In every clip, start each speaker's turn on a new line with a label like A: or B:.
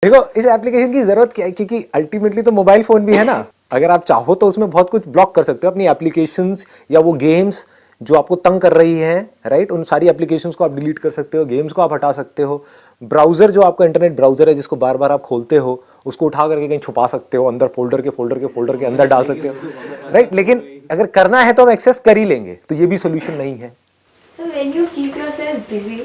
A: देखो इस एप्लीकेशन की जरूरत क्या है, क्योंकि अल्टीमेटली तो मोबाइल फोन भी है ना। अगर आप चाहो तो उसमें बहुत कुछ ब्लॉक कर सकते हो, अपनी एप्लीकेशंस या वो गेम्स जो आपको तंग कर रही हैं, राइट, उन सारी एप्लीकेशंस को आप डिलीट कर सकते हो, गेम्स को आप हटा सकते हो। ब्राउजर जो आपका इंटरनेट ब्राउजर है जिसको बार बार आप खोलते हो, उसको उठा करके कहीं छुपा सकते हो, अंदर फोल्डर के अंदर डाल सकते हो, राइट। लेकिन अगर करना है तो हम एक्सेस कर ही लेंगे, तो ये भी सोल्यूशन नहीं है।
B: So when you keep yourself busy,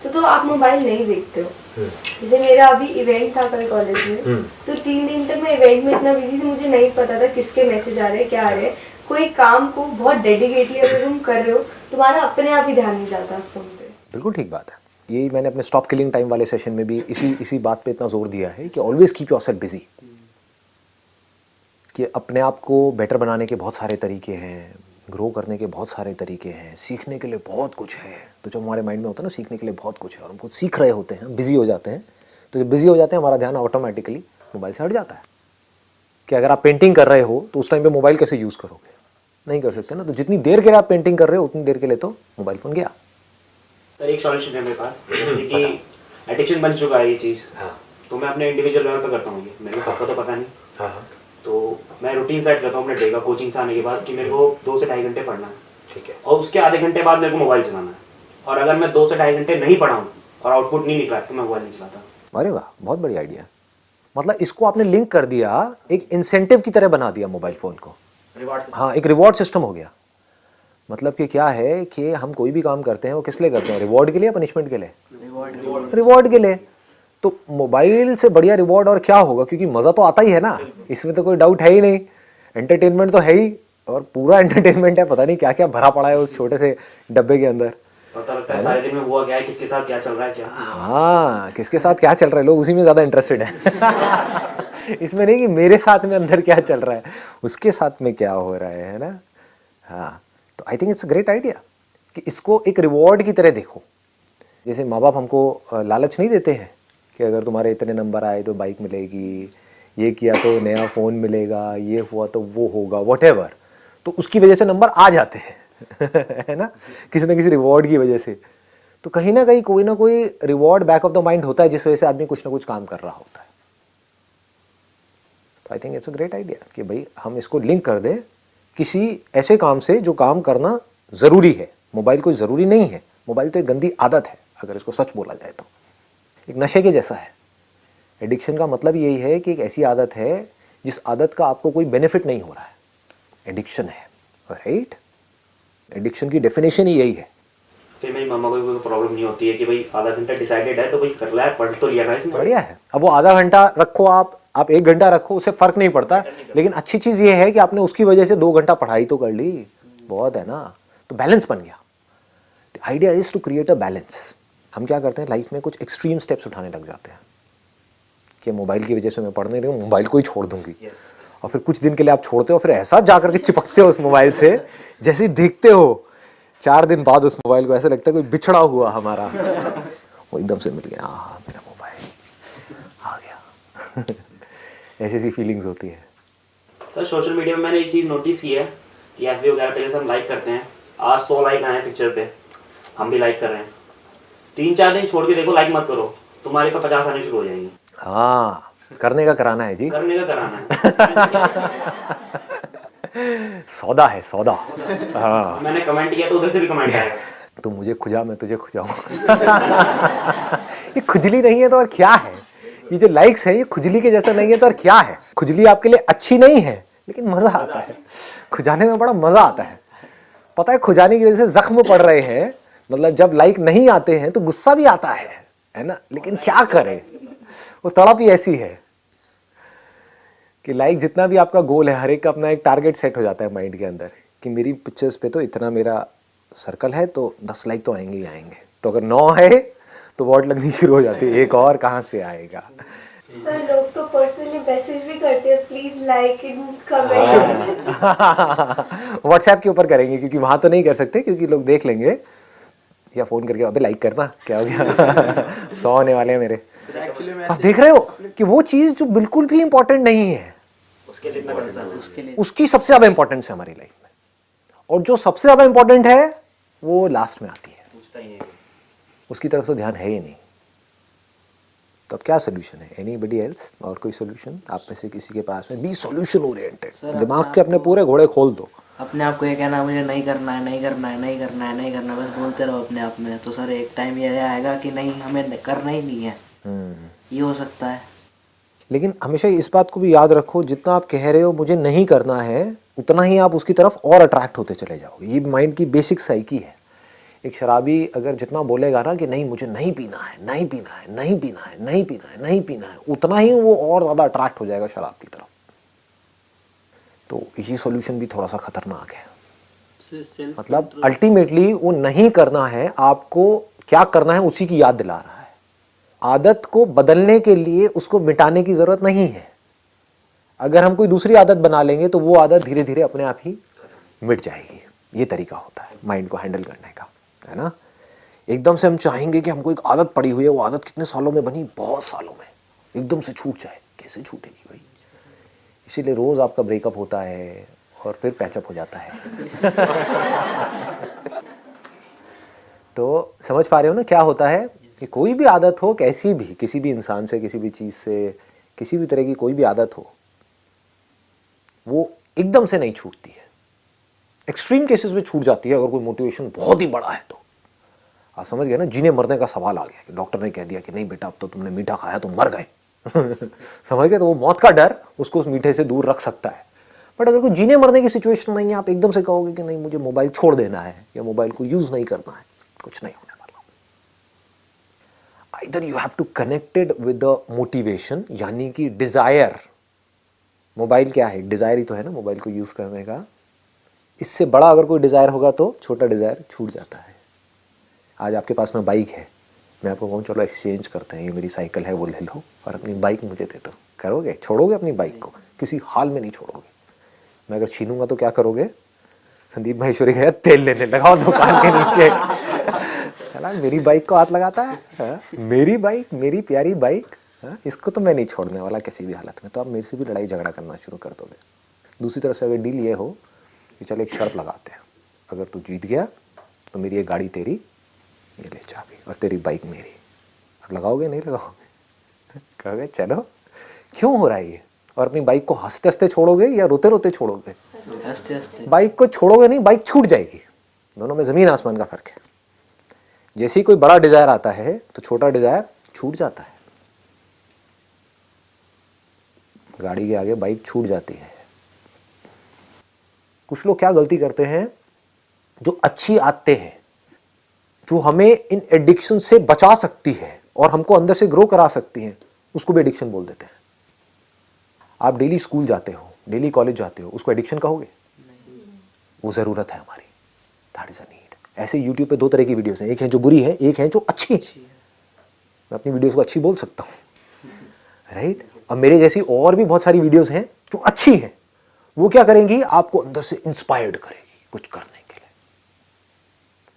B: तो आप मोबाइल नहीं देखते हो। जैसे मेरा अभी इवेंट था कल कॉलेज में, तो 3 दिन तक मैं इवेंट में इतना बिजी थी, मुझे नहीं पता था किसके मैसेज आ रहे हैं, क्या आ रहे हैं। कोई काम को बहुत डेडिकेटली अगर तुम कर रहे हो, तुम्हारा अपने आप ही ध्यान नहीं जाता फोन पे।
A: बिल्कुल ठीक बात है। यही मैंने अपने स्टॉप किलिंग टाइम वाले सेशन में भी इसी बात पे इतना जोर दिया है कि ऑलवेज कीप योरसेल्फ बिजी। कि अपने आप को बेटर बनाने के बहुत सारे तरीके हैं, ग्रो करने के बहुत सारे तरीके हैं, सीखने के लिए बहुत कुछ है। तो जब हमारे माइंड में होता है ना सीखने के लिए बहुत कुछ है और हम कुछ सीख रहे होते हैं, बिजी हो जाते हैं, तो जब बिजी हो जाते हैं हमारा ध्यान ऑटोमेटिकली मोबाइल से हट जाता है। कि अगर आप पेंटिंग कर रहे हो तो उस टाइम पे मोबाइल कैसे यूज़ करोगे? नहीं कर सकते ना। तो जितनी देर के लिए आप पेंटिंग कर रहे हो उतनी देर के लिए तो मोबाइल फ़ोन गया।
C: सर एक सॉल्यूशन है मेरे पास, जैसे कि एडिक्शन बन चुका है ये चीज़। हाँ। तो मैं अपने इंडिविजुअल लेवल पे करता हूँ, ये मेरे को सबका तो पता नहीं। हाँ। तो मैं रूटीन सेट करता हूँ अपने डे का, कोचिंग से आने के बाद कि मेरे को 2 से 2.5 घंटे पढ़ना है। ठीक है। और उसके आधे घंटे बाद मेरे को मोबाइल चलाना है। और अगर मैं 2 से 2.5 घंटे नहीं पढ़ा हूँ और आउटपुट नहीं निकला तो मैं मोबाइल नहीं चलाता।
A: अरे वाह, बहुत बढ़िया आइडिया। मतलब इसको आपने लिंक कर दिया, एक इंसेंटिव की तरह बना दिया मोबाइल फ़ोन को।
C: रिवार्ड।
A: हाँ, एक रिवॉर्ड सिस्टम हो गया। मतलब कि क्या है कि हम कोई भी काम करते हैं वो किस लिए करते हैं? रिवॉर्ड के लिए या पनिशमेंट के लिए? रिवॉर्ड के लिए। तो मोबाइल से बढ़िया रिवॉर्ड और क्या होगा? क्योंकि मज़ा तो आता ही है ना, इसमें तो कोई डाउट है ही नहीं। एंटरटेनमेंट तो है ही, और पूरा एंटरटेनमेंट है। पता नहीं क्या क्या भरा पड़ा है उस छोटे से डब्बे के अंदर।
C: पता लगता है सारे दिन में हुआ क्या है, किसके साथ क्या चल रहा है, क्या।
A: हाँ, किसके साथ क्या चल रहा है, लोग उसी में ज़्यादा इंटरेस्टेड है। इसमें नहीं कि मेरे साथ में अंदर क्या चल रहा है, उसके साथ में क्या हो रहा है ना। हाँ, तो I think it's a great idea कि इसको एक रिवॉर्ड की तरह देखो। जैसे माँ बाप हमको लालच नहीं देते हैं कि अगर तुम्हारे इतने नंबर आए तो बाइक मिलेगी, ये किया तो नया फ़ोन मिलेगा, ये हुआ तो वो होगा, व्हाटएवर। तो उसकी वजह से नंबर आ जाते हैं है ना, किसी ना किसी रिवॉर्ड की वजह से। तो कहीं ना कहीं कोई ना कोई reward back of the mind होता है जिस वजह से आदमी कुछ ना कुछ काम कर रहा होता है। तो I think it's a great idea कि भाई हम इसको लिंक कर दें किसी ऐसे काम से जो काम करना ज़रूरी है। मोबाइल कोई ज़रूरी नहीं है, मोबाइल तो एक गंदी आदत है अगर इसको सच बोला जाए तो। एक नशे के जैसा है। एडिक्शन का मतलब यही है कि एक ऐसी आदत है जिस आदत का आपको कोई बेनिफिट नहीं हो रहा है, एडिक्शन है, राइट। एडिक्शन की डेफिनेशन ही यही है।
C: फिर मेरी मम्मा को कोई प्रॉब्लम नहीं होती है कि भाई आधा घंटा डिसाइडेड है तो भाई कर रहा है, पढ़ तो लिया ना इसमें।
A: बढ़िया है। अब वो आधा घंटा रखो, आप 1 घंटा रखो, उससे फ़र्क नहीं पड़ता। लेकिन अच्छी चीज़ ये है कि आपने उसकी वजह से 2 घंटा पढ़ाई तो कर ली, बहुत है ना। तो बैलेंस बन गया। Idea is to create a balance. हम क्या करते हैं लाइफ में, कुछ एक्सट्रीम स्टेप्स उठाने लग जाते हैं कि मोबाइल की वजह से मैं पढ़ नहीं रही हूँ, मोबाइल को ही छोड़ दूंगी। और फिर कुछ दिन के लिए आप छोड़ते हो, फिर ऐसा जा करके चिपकते हो उस मोबाइल से, जैसे ही देखते हो 4 दिन बाद उस मोबाइल को, ऐसा लगता है कोई बिछड़ा हुआ हमारा वो एकदम से मिल गया, हाँ मेरा मोबाइल आ गया। ऐसी सी फीलिंग्स होती है।
C: सर सोशल मीडिया में मैंने एक चीज़ नोटिस की है कि एफबी वगैरह पे जैसे हम लाइक करते हैं, आज 100 लाइक आए हैं पिक्चर पे, हम भी लाइक कर रहे हैं। 3-4 दिन छोड़ के देखो, लाइक मत करो, तुम्हारे पे 50 आने शुरू हो जाएंगे।
A: हाँ, करने का कराना है जी,
C: करने का कराना है।
A: सौदा है सौदा। हाँ,
C: मैंने कमेंट किया तो उधर से भी कमेंट आया,
A: तू मुझे खुजा मैं तुझे खुजाऊं। ये खुजली नहीं है तो और क्या है? ये जो लाइक्स है ये खुजली के जैसा नहीं है तो और क्या है? खुजली आपके लिए अच्छी नहीं है, लेकिन मज़ा आता है खुजाने में, बड़ा मज़ा आता है। पता है, खुजाने की वजह से जख्म पड़ रहे हैं, मतलब जब लाइक नहीं आते हैं तो गुस्सा भी आता है ना। लेकिन क्या करें, वो तड़प ही ऐसी है कि लाइक जितना भी आपका गोल है, हर एक का अपना एक टारगेट सेट हो जाता है माइंड के अंदर कि मेरी पिक्चर्स पे तो इतना मेरा सर्कल है तो 10 लाइक तो आएंगे ही आएंगे। तो अगर 9 है तो वॉट लगनी शुरू हो जाती है, एक और कहाँ से आएगा।
B: सर लोग तो पर्सनली मैसेज भी करते हैं, please like and comment.
A: WhatsApp के ऊपर करेंगे क्योंकि वहाँ तो नहीं कर सकते, क्योंकि लोग देख लेंगे, या फ़ोन करके अबे लाइक करना, क्या हो गया। 100 आने वाले हैं मेरे। आप देख रहे हो कि वो चीज़ जो बिल्कुल भी इंपॉर्टेंट नहीं है, उसकी सबसे ज़्यादा इंपॉर्टेंस है हमारी लाइफ में, और जो सबसे ज़्यादा इंपॉर्टेंट है वो लास्ट में आती है, उसकी तरफ से ध्यान है ही नहीं। तो अब क्या सोल्यूशन है? Anybody else? और कोई सोल्यूशन आप में से किसी के पास में? बी सोल्यूशन ओरिएंटेड, दिमाग के अपने पूरे घोड़े खोल दो।
D: अपने आप को ये कहना मुझे नहीं करना है, नहीं करना है, नहीं करना है, नहीं करना है, बस बोलते रहो अपने आप में, तो सर एक टाइम ये आएगा कि नहीं हमें करना ही नहीं है। ये हो सकता है।
A: लेकिन हमेशा इस बात को भी याद रखो, जितना आप कह रहे हो मुझे नहीं करना है, उतना ही आप उसकी तरफ और अट्रैक्ट होते चले जाओगे। ये माइंड की बेसिक साइकी है। एक शराबी अगर जितना बोलेगा ना कि नहीं मुझे नहीं पीना है, नहीं पीना है, नहीं पीना है, नहीं पीना है, नहीं पीना है, उतना ही वो और ज़्यादा अट्रैक्ट हो जाएगा शराब की तरफ। तो ये सॉल्यूशन भी थोड़ा सा खतरनाक है। मतलब अल्टीमेटली वो नहीं करना है, आपको क्या करना है उसी की याद दिला रहा है। आदत को बदलने के लिए उसको मिटाने की जरूरत नहीं है। अगर हम कोई दूसरी आदत बना लेंगे तो वो आदत धीरे धीरे अपने आप ही मिट जाएगी। ये तरीका होता है माइंड को हैंडल करने का, है ना। एकदम से हम चाहेंगे कि हमको एक आदत पड़ी हुई है, वो आदत कितने सालों में बनी? बहुत सालों में। एकदम से छूट जाए, कैसे छूटेगी भाई? इसीलिए रोज आपका ब्रेकअप होता है और फिर पैचअप हो जाता है। तो समझ पा रहे हो ना क्या होता है कि कोई भी आदत हो, कैसी भी, किसी भी इंसान से, किसी भी चीज से, किसी भी तरह की कोई भी आदत हो, वो एकदम से नहीं छूटती है। एक्सट्रीम केसेस में छूट जाती है अगर कोई मोटिवेशन बहुत ही बड़ा है तो। आप समझ गए ना, जीने मरने का सवाल आ गया कि डॉक्टर ने कह दिया कि नहीं बेटा अब तो तुमने मीठा खाया तो मर गए। समझ गए? तो वो मौत का डर उसको उस मीठे से दूर रख सकता है। बट अगर कोई जीने मरने की सिचुएशन नहीं है, आप एकदम से कहोगे कि नहीं मुझे मोबाइल छोड़ देना है या मोबाइल को यूज नहीं करना है, कुछ नहीं होने वाला। Either you have to connected with the motivation, यानी कि डिजायर। मोबाइल क्या है? डिजायर ही तो है ना मोबाइल को यूज करने का। इससे बड़ा अगर कोई डिजायर होगा तो छोटा डिजायर छूट जाता है। आज आपके पास में बाइक है, मैं आपको कहूँ चलो एक्सचेंज करते हैं, ये मेरी साइकिल है वो ले लो और अपनी बाइक मुझे दे दो, करोगे? छोड़ोगे अपनी बाइक को? किसी हाल में नहीं छोड़ोगे। मैं अगर छीनूंगा तो क्या करोगे? संदीप माहेश्वरी गया तेल लेने लगाओ दुकान के नीचे। चला मेरी बाइक को हाथ लगाता है, हा? मेरी बाइक, मेरी प्यारी बाइक, हा? इसको तो मैं नहीं छोड़ने वाला किसी भी हालत में। तो आप मेरे से भी लड़ाई झगड़ा करना शुरू कर दोगे। दूसरी तरफ से अगर डील ये हो कि चलो एक शर्त लगाते हैं, अगर तू जीत गया तो मेरी ये गाड़ी तेरी, ये ले चाबी, और तेरी बाइक मेरी। अब लगाओगे नहीं लगाओगे? कहोगे चलो। क्यों हो रहा है ये? और अपनी बाइक को हंसते हंसते छोड़ोगे या रोते रोते छोड़ोगे?
D: हंसते हंसते।
A: बाइक को छोड़ोगे नहीं, बाइक छूट जाएगी। दोनों में जमीन आसमान का फर्क है। जैसे ही कोई बड़ा डिजायर आता है तो छोटा डिजायर छूट जाता है। गाड़ी के आगे बाइक छूट जाती है। कुछ लोग क्या गलती करते हैं, जो अच्छी आदतें हैं, जो हमें इन एडिक्शन से बचा सकती है और हमको अंदर से ग्रो करा सकती हैं, उसको भी एडिक्शन बोल देते हैं। आप डेली स्कूल जाते हो, डेली कॉलेज जाते हो, उसको एडिक्शन कहोगे? वो जरूरत है हमारी, दैट इज अ नीड। ऐसे यूट्यूब पे दो तरह की वीडियोस हैं, एक है जो बुरी है, एक है जो अच्छी है। मैं अपनी वीडियोस को अच्छी बोल सकता हूँ, राइट? अब मेरे जैसी और भी बहुत सारी वीडियोस हैं जो अच्छी हैं। वो क्या करेंगी? आपको अंदर से इंस्पायर्ड करेगी कुछ करने के लिए।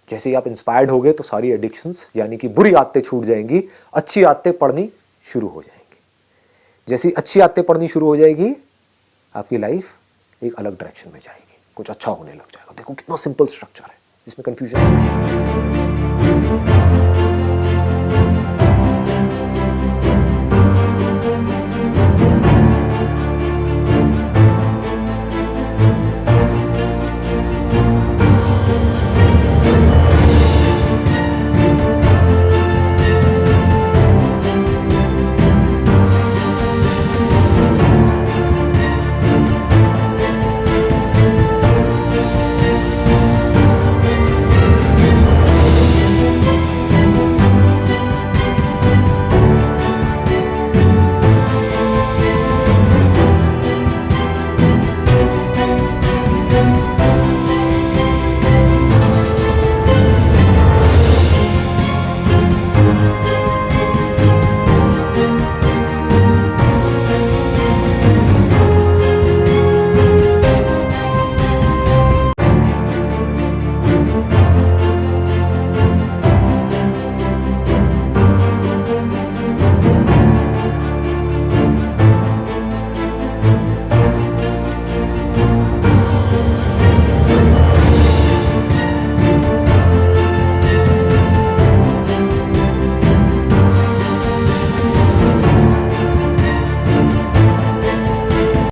A: जैसे ही आप इंस्पायर्ड होगे तो सारी एडिक्शंस यानी कि बुरी आदतें छूट जाएंगी, अच्छी आदतें पढ़नी शुरू हो जाएंगी। जैसी अच्छी आदतें पढ़नी शुरू हो जाएगी, आपकी लाइफ एक अलग डायरेक्शन में जाएगी, कुछ अच्छा होने लग जाएगा। देखो कितना सिंपल स्ट्रक्चर है, इसमें कंफ्यूजन नहीं है।